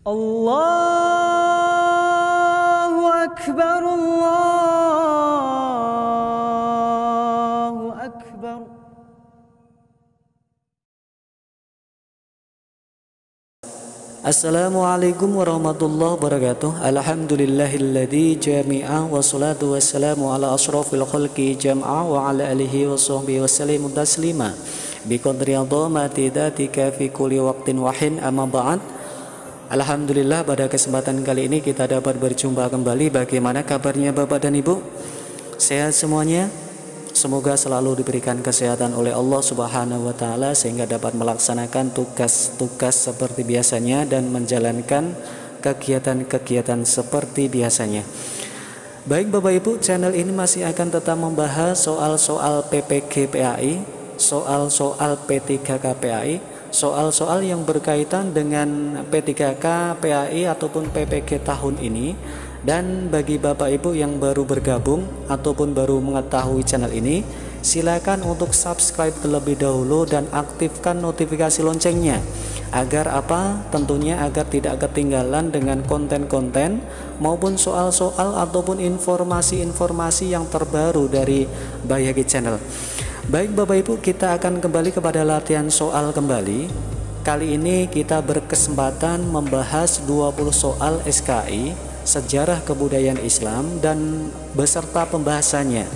Allahu Akbar, Allahu Akbar. Assalamualaikum warahmatullahi wabarakatuh. Alhamdulillahilladzi jami'a wassalatu wassalamu ala asyrafil khalqi jam'a wa ala alihi wa sahbihi wasallim taslima bi qadri adhamati dzatika fi kulli waqtin wa hin, amma ba'd. Alhamdulillah, pada kesempatan kali ini kita dapat berjumpa kembali. Bagaimana kabarnya Bapak dan Ibu? Sehat semuanya? Semoga selalu diberikan kesehatan oleh Allah Subhanahu wa taala sehingga dapat melaksanakan tugas-tugas seperti biasanya dan menjalankan kegiatan-kegiatan seperti biasanya. Baik Bapak Ibu, channel ini masih akan tetap membahas soal-soal PPG PAI, soal-soal P3K PAI, soal-soal yang berkaitan dengan P3K PAI ataupun PPG tahun ini. Dan bagi Bapak Ibu yang baru bergabung ataupun baru mengetahui channel ini, silakan untuk subscribe terlebih dahulu dan aktifkan notifikasi loncengnya. Agar apa? Tentunya agar tidak ketinggalan dengan konten-konten maupun soal-soal ataupun informasi-informasi yang terbaru dari Bayagi Channel. Baik Bapak Ibu, kita akan kembali kepada latihan soal kembali. Kali ini kita berkesempatan membahas 20 soal SKI Sejarah Kebudayaan Islam dan beserta pembahasannya.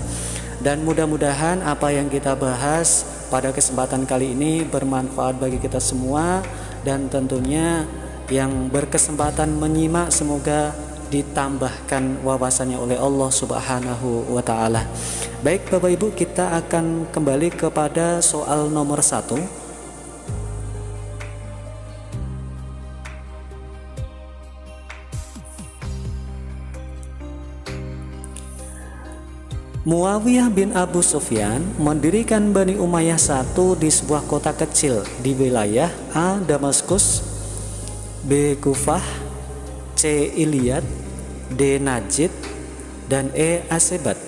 Dan mudah-mudahan apa yang kita bahas pada kesempatan kali ini bermanfaat bagi kita semua, dan tentunya yang berkesempatan menyimak semoga ditambahkan wawasannya oleh Allah Subhanahu wa taala. Baik Bapak Ibu, kita akan kembali kepada soal nomor 1. Muawiyah bin Abu Sufyan mendirikan Bani Umayyah I di sebuah kota kecil di wilayah A. Damaskus, B. Kufah, C. Iliyad, D. Najd, dan E. Asebat.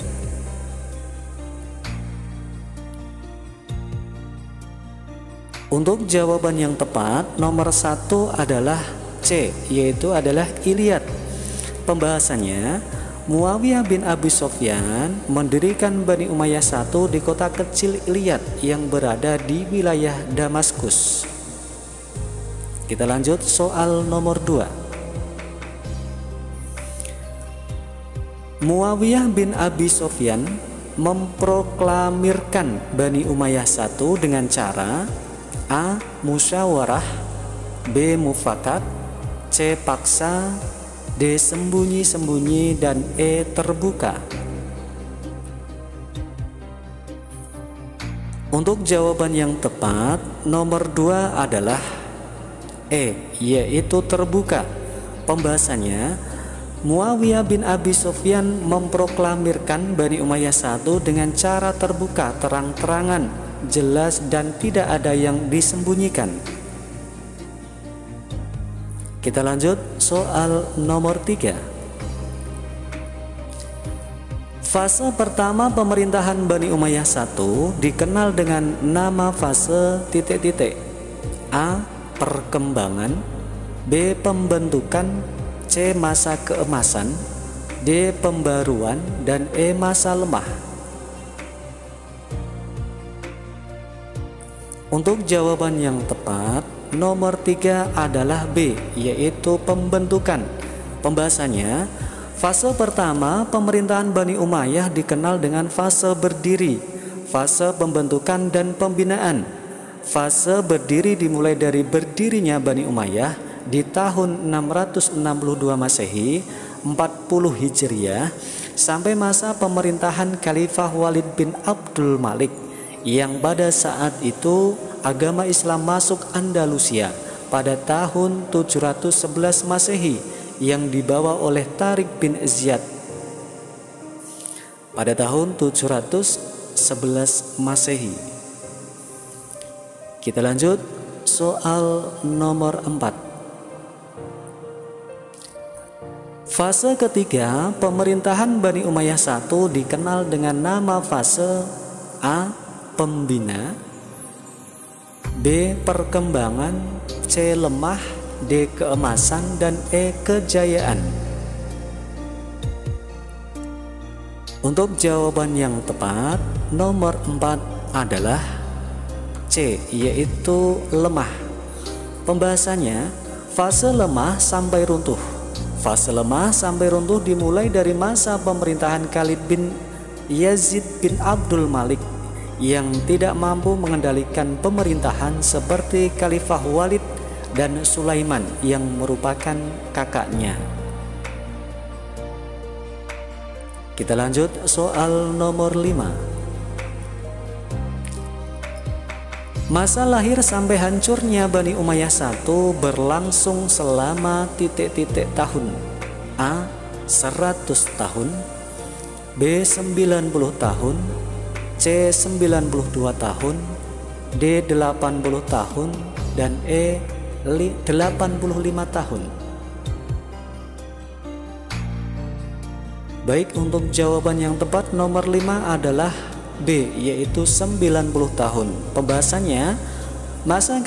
Untuk jawaban yang tepat, nomor 1 adalah C, yaitu adalah Iliyad. Pembahasannya, Muawiyah bin Abi Sufyan mendirikan Bani Umayyah I di kota kecil Iliyad yang berada di wilayah Damaskus. Kita lanjut soal nomor 2. Muawiyah bin Abi Sufyan memproklamirkan Bani Umayyah I dengan cara A. Musyawarah, B. Mufakat, C. Paksa, D. Sembunyi-sembunyi, dan E. Terbuka. Untuk jawaban yang tepat, nomor 2 adalah E, yaitu terbuka. Pembahasannya, Muawiyah bin Abi Sufyan memproklamirkan Bani Umayyah I dengan cara terbuka, terang-terangan, jelas, dan tidak ada yang disembunyikan. Kita lanjut soal nomor 3. Fase pertama pemerintahan Bani Umayyah I dikenal dengan nama fase titik-titik. A. Perkembangan, B. Pembentukan, C. Masa keemasan, D. Pembaruan, dan E. Masa lemah. Untuk jawaban yang tepat, nomor 3 adalah B, yaitu pembentukan. Pembahasannya, fase pertama pemerintahan Bani Umayyah dikenal dengan fase berdiri, fase pembentukan, dan pembinaan. Fase berdiri dimulai dari berdirinya Bani Umayyah di tahun 662 Masehi, 40 Hijriah, sampai masa pemerintahan Khalifah Walid bin Abdul Malik, yang pada saat itu agama Islam masuk Andalusia pada tahun 711 Masehi yang dibawa oleh Tariq bin Ziyad pada tahun 711 Masehi. Kita lanjut soal nomor 4. Fase ketiga pemerintahan Bani Umayyah I dikenal dengan nama fase A. Pembina, B. Perkembangan, C. Lemah, D. Keemasan, dan E. Kejayaan. Untuk jawaban yang tepat nomor 4 adalah C, yaitu lemah. Pembahasannya, fase lemah sampai runtuh. Fase lemah sampai runtuh dimulai dari masa pemerintahan Khalid bin Yazid bin Abdul Malik yang tidak mampu mengendalikan pemerintahan seperti Khalifah Walid dan Sulaiman yang merupakan kakaknya. Kita lanjut soal nomor 5. Masa lahir sampai hancurnya Bani Umayyah I berlangsung selama titik-titik tahun. A. 100 tahun, B. 90 tahun, C. 92 tahun, D. 80 tahun, dan E. 85 tahun. Baik, untuk jawaban yang tepat nomor 5 adalah B, yaitu 90 tahun. Pembahasannya, masa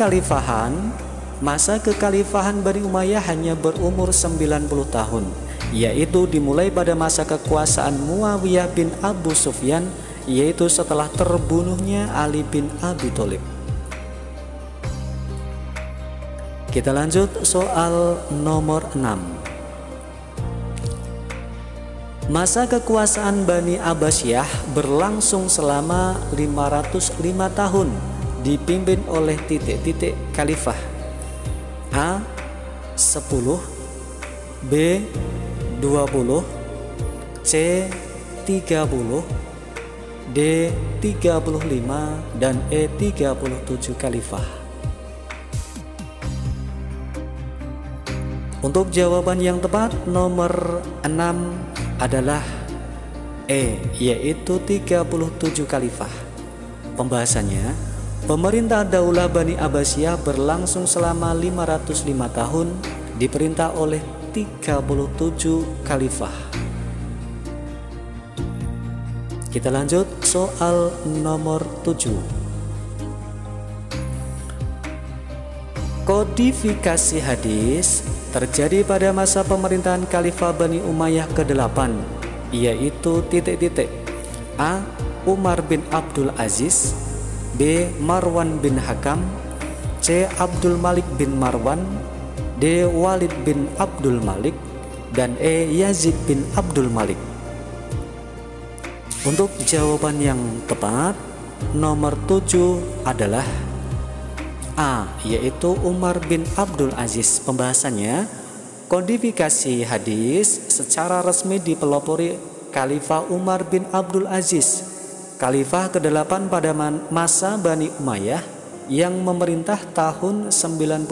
kekhalifahan Bani Umayyah hanya berumur 90 tahun, yaitu dimulai pada masa kekuasaan Muawiyah bin Abu Sufyan, yaitu setelah terbunuhnya Ali bin Abi Thalib. Kita lanjut soal nomor 6. Masa kekuasaan Bani Abbasiyah berlangsung selama 505 tahun dipimpin oleh titik-titik khalifah. A. 10, B. 20, C. 30, D. 35, dan E. 37 khalifah. Untuk jawaban yang tepat nomor 6 adalah E, yaitu 37 khalifah. Pembahasannya, pemerintah Daulah Bani Abbasiyah berlangsung selama 505 tahun diperintah oleh 37 khalifah. Kita lanjut soal nomor 7. Kodifikasi hadis terjadi pada masa pemerintahan Khalifah Bani Umayyah ke-8, yaitu titik-titik. A. Umar bin Abdul Aziz, B. Marwan bin Hakam, C. Abdul Malik bin Marwan, D. Walid bin Abdul Malik, dan E. Yazid bin Abdul Malik. Untuk jawaban yang tepat nomor 7 adalah A, yaitu Umar bin Abdul Aziz. Pembahasannya, kodifikasi hadis secara resmi dipelopori Khalifah Umar bin Abdul Aziz, Khalifah ke-8 pada masa Bani Umayyah yang memerintah tahun 99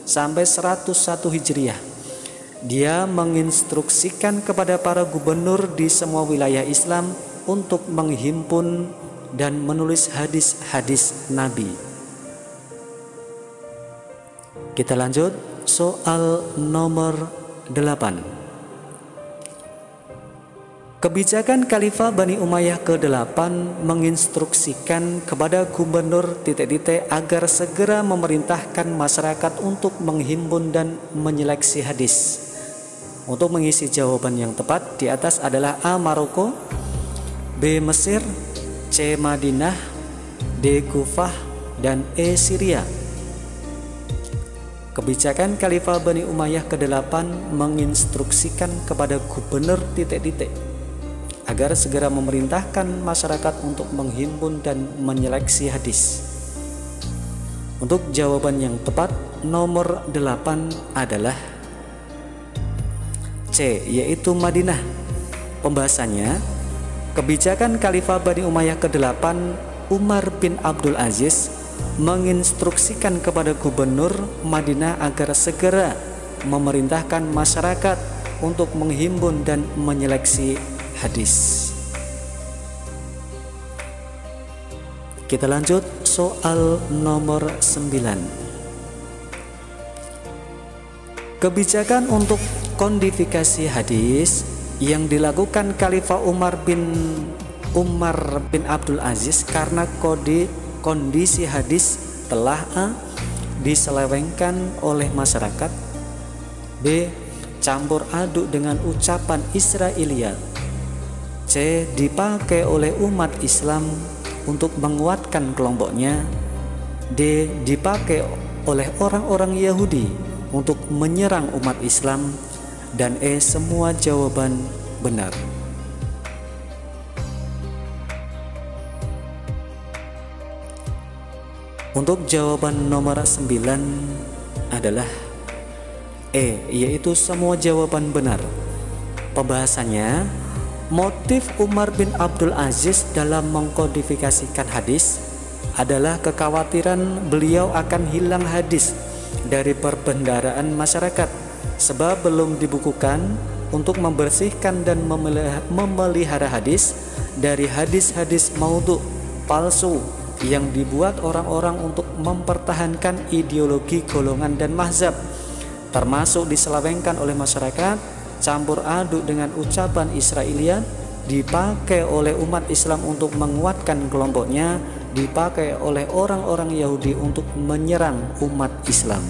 sampai 101 Hijriah. Dia menginstruksikan kepada para gubernur di semua wilayah Islam untuk menghimpun dan menulis hadis-hadis Nabi. Kita lanjut soal nomor 8. Kebijakan Khalifah Bani Umayyah ke-8 menginstruksikan kepada gubernur titik-titik agar segera memerintahkan masyarakat untuk menghimpun dan menyeleksi hadis. Untuk mengisi jawaban yang tepat di atas adalah A. Maroko, B. Mesir, C. Madinah, D. Kufah, dan E. Syria. Kebijakan Khalifah Bani Umayyah ke-8 menginstruksikan kepada gubernur titik-titik agar segera memerintahkan masyarakat untuk menghimpun dan menyeleksi hadis. Untuk jawaban yang tepat nomor 8 adalah C, yaitu Madinah. Pembahasannya, kebijakan Khalifah Bani Umayyah ke-8 Umar bin Abdul Aziz menginstruksikan kepada gubernur Madinah agar segera memerintahkan masyarakat untuk menghimpun dan menyeleksi hadis. Kita lanjut soal nomor 9. Kebijakan untuk kodifikasi hadis yang dilakukan Khalifah Umar bin Abdul Aziz karena kondisi hadis telah A. diselewengkan oleh masyarakat. B. Campur aduk dengan ucapan Israiliyat. C. Dipakai oleh umat Islam untuk menguatkan kelompoknya. D. Dipakai oleh orang-orang Yahudi untuk menyerang umat Islam. Dan E. Semua jawaban benar. Untuk jawaban nomor 9 adalah E, yaitu semua jawaban benar. Pembahasannya, motif Umar bin Abdul Aziz dalam mengkodifikasikan hadis adalah kekhawatiran beliau akan hilang hadis dari perbendaharaan masyarakat, sebab belum dibukukan untuk membersihkan dan memelihara hadis dari hadis-hadis maudhu, palsu, yang dibuat orang-orang untuk mempertahankan ideologi golongan dan mazhab, termasuk diselewengkan oleh masyarakat, campur aduk dengan ucapan Israiliyat, dipakai oleh umat Islam untuk menguatkan kelompoknya, dipakai oleh orang-orang Yahudi untuk menyerang umat Islam.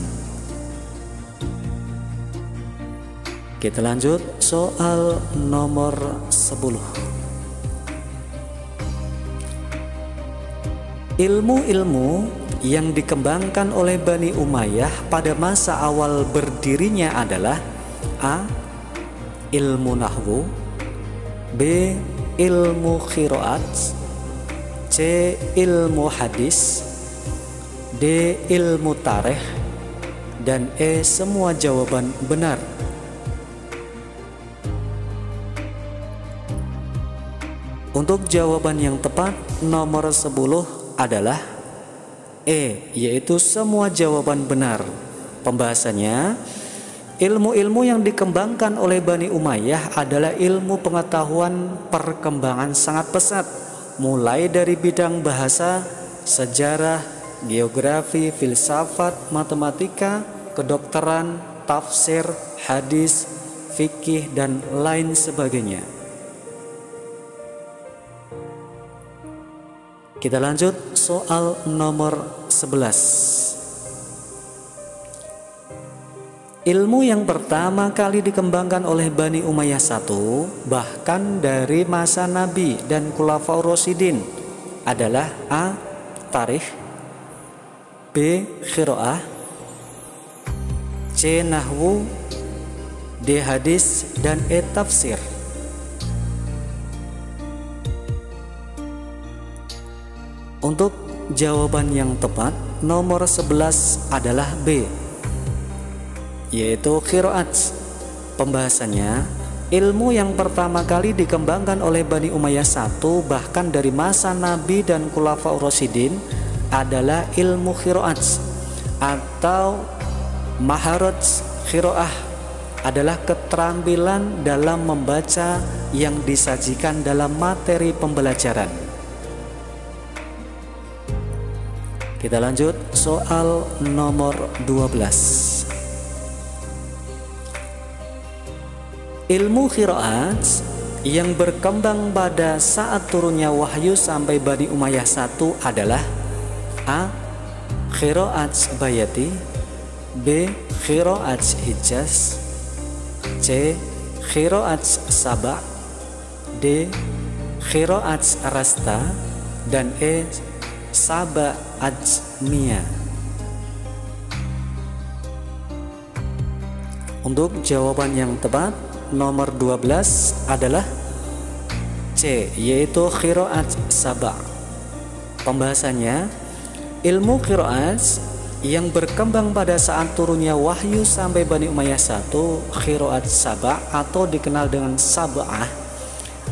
Kita lanjut soal nomor 10. Ilmu-ilmu yang dikembangkan oleh Bani Umayyah pada masa awal berdirinya adalah A. Ilmu nahwu, B. Ilmu qiraat, C. Ilmu hadis, D. Ilmu tarikh, dan E. Semua jawaban benar. Untuk jawaban yang tepat nomor 10 adalah E, yaitu semua jawaban benar. Pembahasannya, ilmu-ilmu yang dikembangkan oleh Bani Umayyah adalah ilmu pengetahuan perkembangan sangat pesat, mulai dari bidang bahasa, sejarah, geografi, filsafat, matematika, kedokteran, tafsir, hadis, fikih, dan lain sebagainya. Kita lanjut soal nomor 11. Ilmu yang pertama kali dikembangkan oleh Bani Umayyah I, bahkan dari masa Nabi dan Khulafaur Rasyidin, adalah A. Tarikh, B. Qiraah, C. Nahwu, D. Hadis, dan E. Tafsir. Untuk jawaban yang tepat nomor 11 adalah B, yaitu qiraat. Pembahasannya, ilmu yang pertama kali dikembangkan oleh Bani Umayyah I, bahkan dari masa Nabi dan Khulafaur Rasyidin, adalah ilmu qiraat atau maharat. Qiraah adalah keterampilan dalam membaca yang disajikan dalam materi pembelajaran. Kita lanjut soal nomor 12. Ilmu qiraat yang berkembang pada saat turunnya wahyu sampai Bani Umayyah I adalah A. Qiraat Bayati, B. Qiraat Hijaz, C. Qiraat Saba, D. Qiraat Rasta, dan E. Saba Ajmiyah. Untuk jawaban yang tepat nomor 12 adalah C, yaitu qiraat Saba. Pembahasannya, ilmu qiraat yang berkembang pada saat turunnya wahyu sampai Bani Umayyah I, qiraat Saba atau dikenal dengan Sab'ah,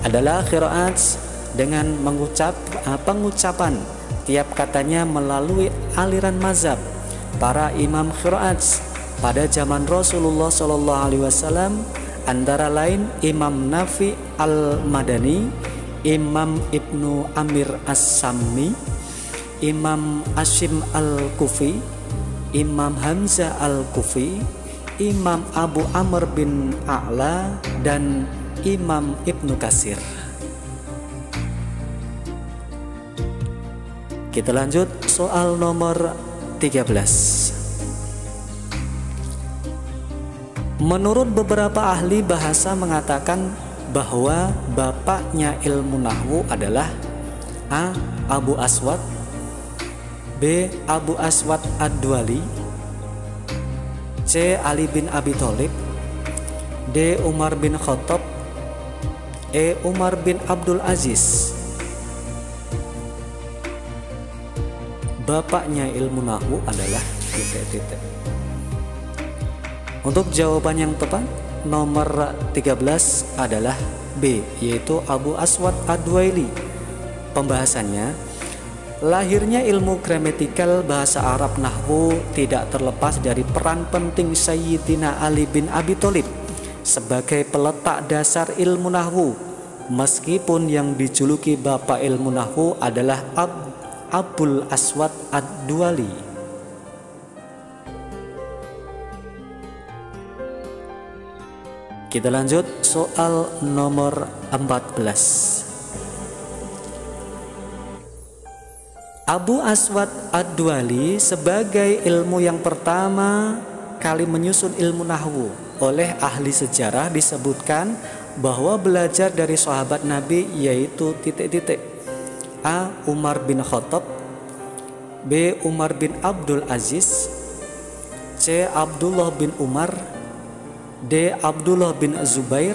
adalah qiraat dengan pengucapan tiap katanya melalui aliran mazhab para imam qiraat pada zaman Rasulullah SAW, antara lain Imam Nafi al-Madani, Imam Ibnu Amir as-Sammi, Imam Ashim al-Kufi, Imam Hamzah al-Kufi, Imam Abu Amr bin A'la, dan Imam Ibnu Katsir. Kita lanjut soal nomor 13. Menurut beberapa ahli bahasa mengatakan bahwa bapaknya ilmu nahwu adalah A. Abu Aswad, B. Abu Aswad Ad-Duali, C. Ali bin Abi Thalib, D. Umar bin Khattab, E. Umar bin Abdul Aziz. Bapaknya ilmu nahwu adalah titik-titik. Untuk jawaban yang tepat nomor 13 adalah B, yaitu Abu Aswad Ad-Duaili. Pembahasannya, lahirnya ilmu gramatikal bahasa Arab nahwu tidak terlepas dari peran penting Sayyidina Ali bin Abi Thalib sebagai peletak dasar ilmu nahwu, meskipun yang dijuluki bapak ilmu nahwu adalah Abul Aswad Ad-Duali. Kita lanjut soal nomor 14. Abu Aswad Ad-Duali sebagai ilmu yang pertama kali menyusun ilmu nahwu. Oleh ahli sejarah disebutkan bahwa belajar dari sahabat Nabi yaitu titik-titik. A. Umar bin Khattab, B. Umar bin Abdul Aziz, C. Abdullah bin Umar, D. Abdullah bin Zubair,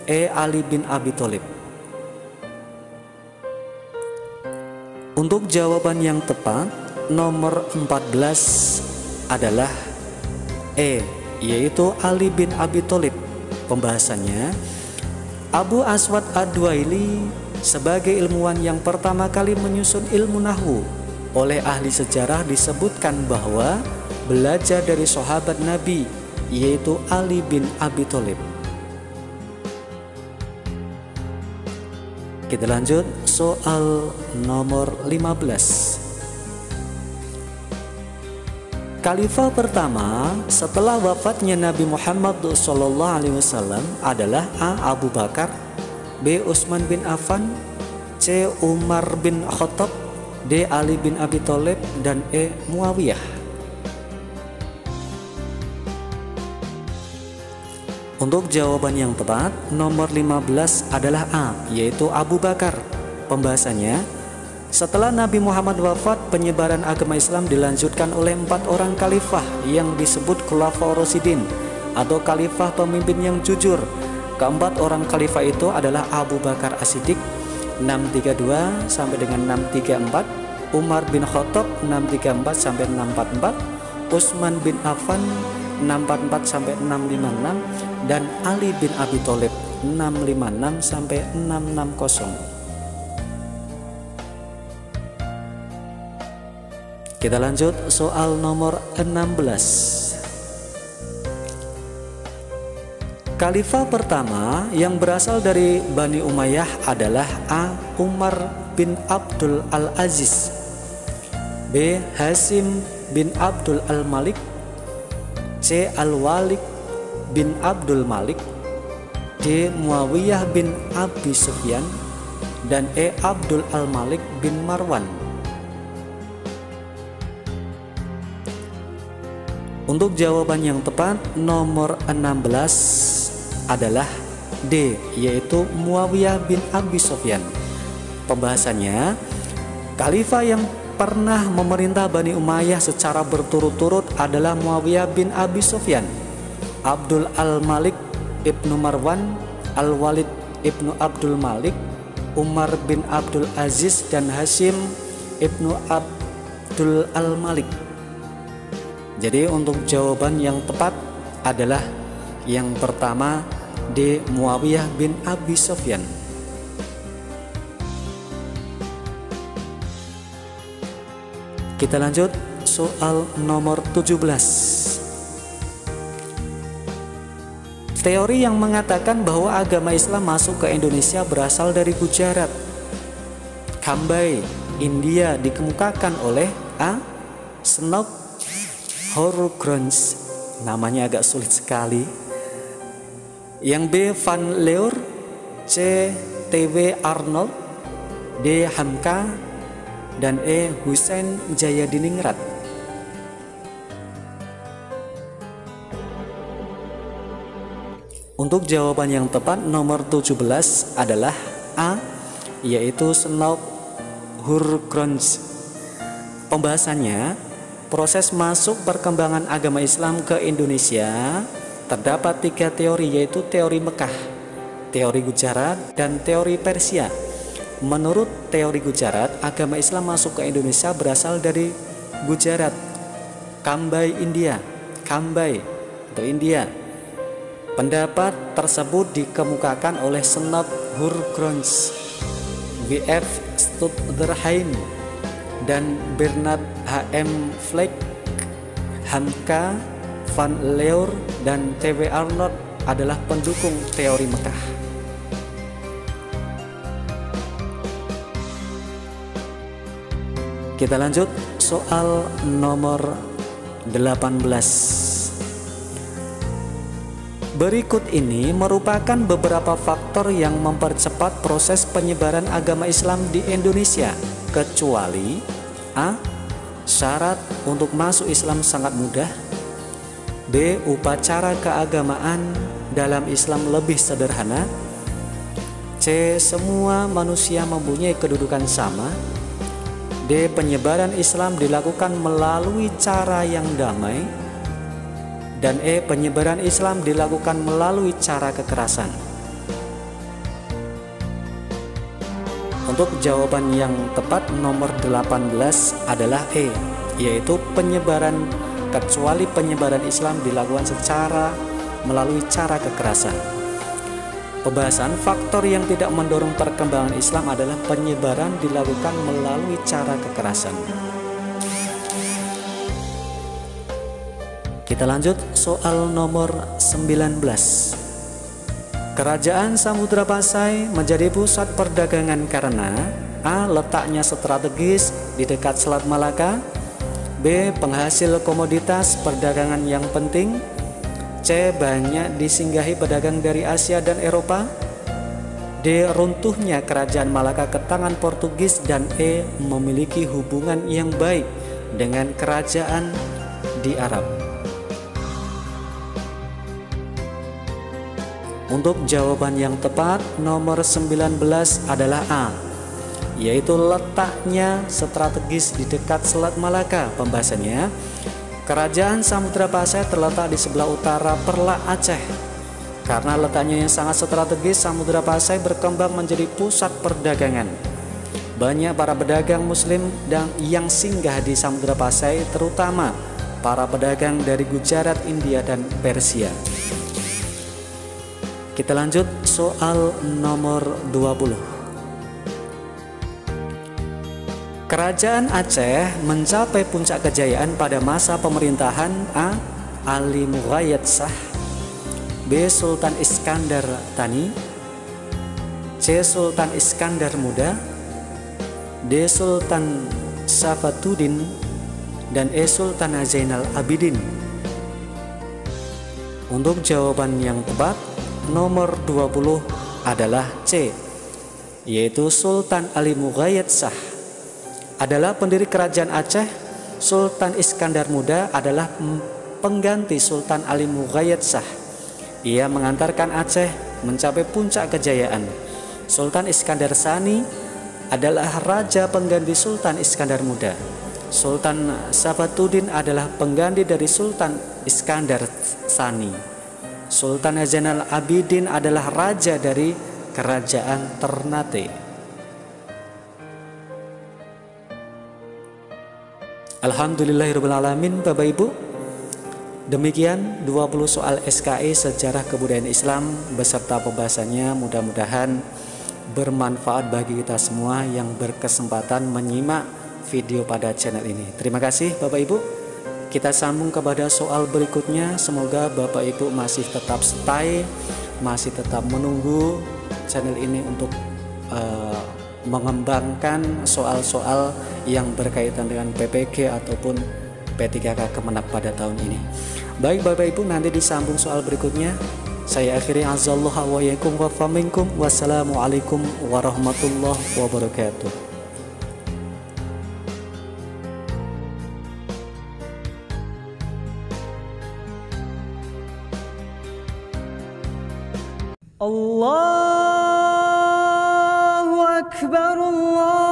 E. Ali bin Abi Thalib. Untuk jawaban yang tepat nomor 14 adalah E, yaitu Ali bin Abi Thalib. Pembahasannya, Abu Aswad Ad-Duaili sebagai ilmuwan yang pertama kali menyusun ilmu nahwu. Oleh ahli sejarah disebutkan bahwa belajar dari sahabat Nabi yaitu Ali bin Abi Thalib. Kita lanjut soal nomor 15. Khalifah pertama setelah wafatnya Nabi Muhammad SAW adalah A. Abu Bakar, B. Utsman bin Affan, C. Umar bin Khattab, D. Ali bin Abi Thalib, dan E. Muawiyah. Untuk jawaban yang tepat nomor 15 adalah A, yaitu Abu Bakar. Pembahasannya, setelah Nabi Muhammad wafat, penyebaran agama Islam dilanjutkan oleh 4 orang khalifah yang disebut Khulafaur Rasyidin atau khalifah pemimpin yang jujur. Keempat orang khalifah itu adalah Abu Bakar As-Siddiq 632 sampai dengan 634, Umar bin Khattab 634 sampai 644, Utsman bin Affan 644 sampai 656, dan Ali bin Abi Thalib 656 sampai 660. Kita lanjut soal nomor 16. Khalifah pertama yang berasal dari Bani Umayyah adalah A. Umar bin Abdul Al-Aziz, B. Hasim bin Abdul Al-Malik, C. Al-Walid bin Abdul Malik, D. Muawiyah bin Abi Sufyan, dan E. Abdul Al-Malik bin Marwan. Untuk jawaban yang tepat nomor 16 adalah D, yaitu Muawiyah bin Abi Sufyan. Pembahasannya, khalifah yang pernah memerintah Bani Umayyah secara berturut-turut adalah Muawiyah bin Abi Sufyan, Abdul Al-Malik ibnu Marwan, Al-Walid ibnu Abdul Malik, Umar bin Abdul Aziz, dan Hasim ibnu Abdul Al-Malik. Jadi untuk jawaban yang tepat adalah yang pertama, D. Muawiyah bin Abi Sufyan. Kita lanjut soal nomor 17. Teori yang mengatakan bahwa agama Islam masuk ke Indonesia berasal dari Gujarat, Cambay, India dikemukakan oleh A. Snow Horrocrux, namanya agak sulit sekali, yang B. Van Leur, C. T.W. Arnold, D. Hamka, dan E. Husain Jayadiningrat. Untuk jawaban yang tepat nomor 17 adalah A, yaitu Snout Hurgronz. Pembahasannya, proses masuk perkembangan agama Islam ke Indonesia terdapat 3 teori, yaitu teori Mekah, teori Gujarat, dan teori Persia. Menurut teori Gujarat, agama Islam masuk ke Indonesia berasal dari Gujarat, Kambai atau India. Pendapat tersebut dikemukakan oleh Snout Hurgronz, W.F. Stutterheim, dan Bernard H.M. Fleck. Hamka van Leur dan T.W. Arnold adalah pendukung teori Mekah. Kita lanjut soal nomor 18. Berikut ini merupakan beberapa faktor yang mempercepat proses penyebaran agama Islam di Indonesia, kecuali A. Syarat untuk masuk Islam sangat mudah. B. Upacara keagamaan dalam Islam lebih sederhana. C. Semua manusia mempunyai kedudukan sama. D. Penyebaran Islam dilakukan melalui cara yang damai. Dan E. Penyebaran Islam dilakukan melalui cara kekerasan. Untuk jawaban yang tepat nomor 18 adalah E, yaitu penyebaran, kecuali penyebaran Islam dilakukan secara melalui cara kekerasan. Pembahasan faktor yang tidak mendorong perkembangan Islam adalah penyebaran dilakukan melalui cara kekerasan. Kita lanjut soal nomor 19. Kerajaan Samudra Pasai menjadi pusat perdagangan karena A. Letaknya strategis di dekat Selat Malaka. B. Penghasil komoditas perdagangan yang penting. C. Banyak disinggahi pedagang dari Asia dan Eropa. D. Runtuhnya kerajaan Malaka ke tangan Portugis. Dan E. Memiliki hubungan yang baik dengan kerajaan di Arab. Untuk jawaban yang tepat nomor 19 adalah A, yaitu letaknya strategis di dekat Selat Malaka. Pembahasannya, kerajaan Samudra Pasai terletak di sebelah utara Perla Aceh. Karena letaknya yang sangat strategis, Samudra Pasai berkembang menjadi pusat perdagangan. Banyak para pedagang muslim yang singgah di Samudra Pasai, terutama para pedagang dari Gujarat, India, dan Persia. Kita lanjut soal nomor 20. Kerajaan Aceh mencapai puncak kejayaan pada masa pemerintahan A. Ali Mughayat Shah, B. Sultan Iskandar Thani, C. Sultan Iskandar Muda, D. Sultan Safatuddin, dan E. Sultan Zainal Abidin. Untuk jawaban yang tepat nomor 20 adalah C, yaitu Sultan Ali Mughayat Shah adalah pendiri kerajaan Aceh. Sultan Iskandar Muda adalah pengganti Sultan Ali Mughayat Shah. Ia mengantarkan Aceh mencapai puncak kejayaan. Sultan Iskandar Tsani adalah raja pengganti Sultan Iskandar Muda. Sultan Safatuddin adalah pengganti dari Sultan Iskandar Tsani. Sultan Zainal Abidin adalah raja dari kerajaan Ternate. Alhamdulillahirrahmanirrahim, Bapak Ibu. Demikian 20 soal SKI Sejarah Kebudayaan Islam beserta pembahasannya. Mudah-mudahan bermanfaat bagi kita semua yang berkesempatan menyimak video pada channel ini. Terima kasih Bapak Ibu. Kita sambung kepada soal berikutnya. Semoga Bapak Ibu masih tetap stay, masih tetap menunggu channel ini untuk mengembangkan soal-soal yang berkaitan dengan PPG ataupun P3K Kemenak pada tahun ini. Baik Bapak Ibu, nanti disambung soal berikutnya. Saya akhiri azallahu wa yakum wa faminkum. Wassalamualaikum warahmatullahi wabarakatuh. الله أكبر الله